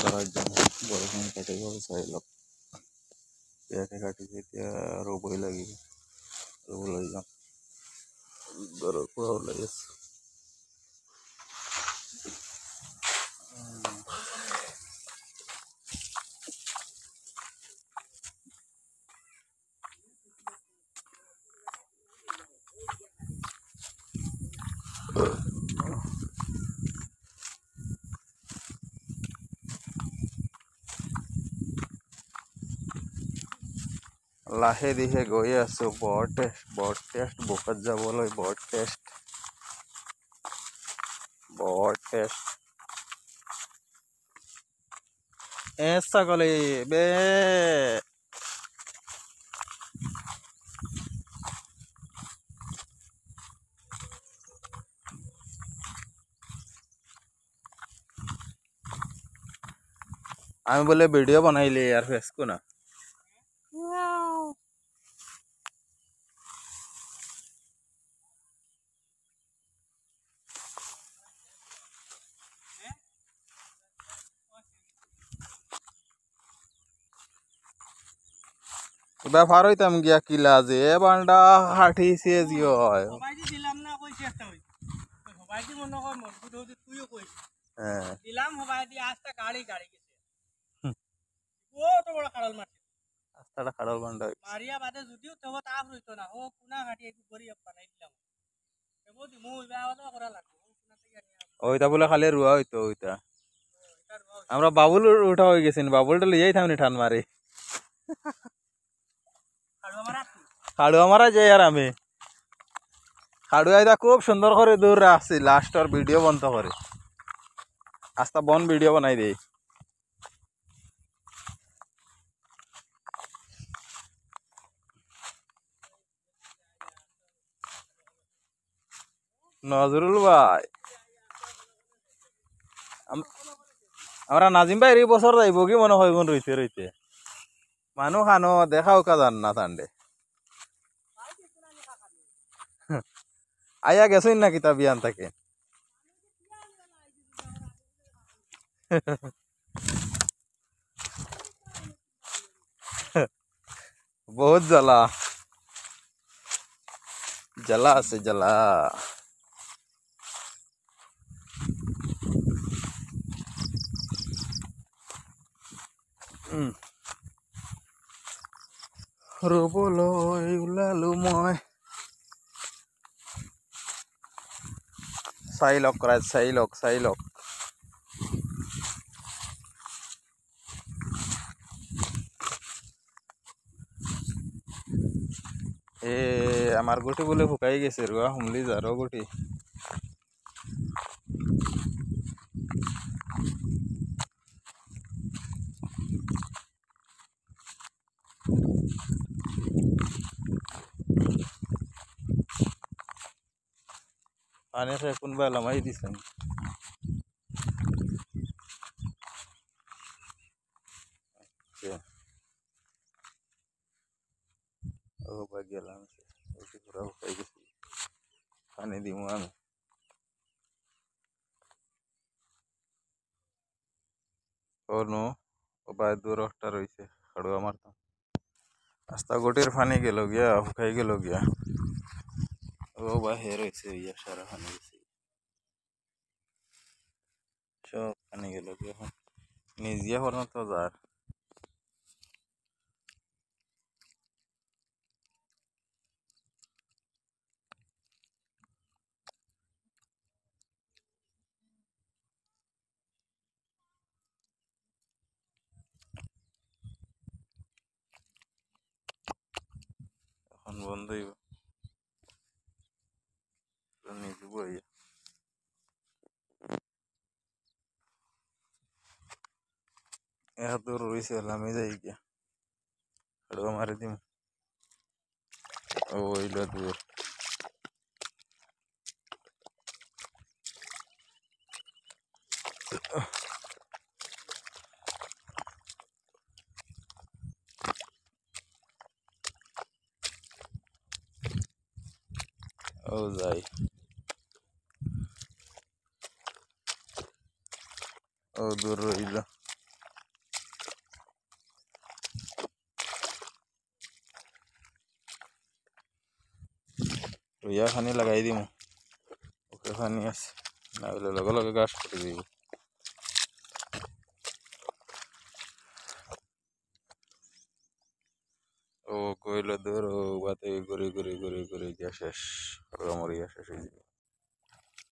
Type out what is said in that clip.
করার জন্য বরফ কাটে গেছে চাইলাম পেয়াকে কাটিছে এতিয়া ৰুবই লাগিব ৰুবলৈ যাম ঘৰৰ পৰা ওলাই আছো লাহে দিহে গৈ আছো বট টেষ্ট বুকত যাবলৈ বট টেষ্ট ছাগলী বে আমি বলে ভিডিও বানাইলি আর ফেসকো না ব্যাপার হইতাম গিয়া কিলা যে বান্ডা হাঁটি সে জিও হয় সবাইকে দিলাম না কইছে একটা হই সবাইকে মনে কর মজবুত হতে তুইও কইছিস হ্যাঁ দিলাম সবাই দিয়ে আজটা গাড়ি গেছে ও তো বড় খাড়াল মারছে রাস্তাটা খাড়াল বান্ডা মারিয়া বাদে যদিও তো তাপ রইতো না ও কুনা ঘাটি একটু গরি বানাই দিলাম এবো দি মুই বেয়াওয়ালা করা লাগবে ও কুনা থেকে ওইটা বলে খালি রুয়া হইতো ওইটা আমরা বাবুল উঠা হয়ে গেছেন বাবুলটা লিয়েই থামনি ঠান মারি খাড়ুয়া মারা যাই আর আমি খাড়ুয়া খুব সুন্দর করে দূর আসছি লাস্ট আর ভিডিও বন্ধ করে আস্তা বন ভিডিও বানাই দেই নজরুল ভাই আমরা নাজিম ভাই এই বছর যাইব কি মনে হয় রইতে রইতে মানুষ খানো দেখাও কাজান না তান্ডে আয়া গেছই না কিতা বিয়ান থাকে বহুত জ্বালা জ্বালা আছে জ্বালা ৰুবলৈ ওলালো মই চাই লওক ৰাইজ চাই লওক আমার গুটি বলে শুকাই গেছে রুয়া হুমলি যারো গুটি পানি খেয়ে কোনবা লামাই দিছেন ও বা গেলাম পুরা শুকাই গেছি পানি দিমু আমি নো ও বা দূর একটা রয়েছে খাড়ুয়া মারতাম রাস্তা গোটির পানি গেল গিয়া শুকাই গেল গিয়া ও বা হে রয়েছে ইয়া সারা পানি গেছে সব পানি গেল গিয়া নিজে হরণ তো যার এখন বন্ধই নিজে বইয়া দূর রয়েছে আমি যাই গিয়া খাড়ুয়া মারি দিম ওইলা দূর ও যাই ও দূর রইল রুইয়া খানি লাগাই দিমু ওকে পানি আছে না হলে লগে লগে গাছ পড়ে যাইব ও কইলো দূর ও বাতে ঘুরে ঘুরে ঘুরে ঘুরে গিয়া শেষ মরিয়া শেষ হয়ে যাবে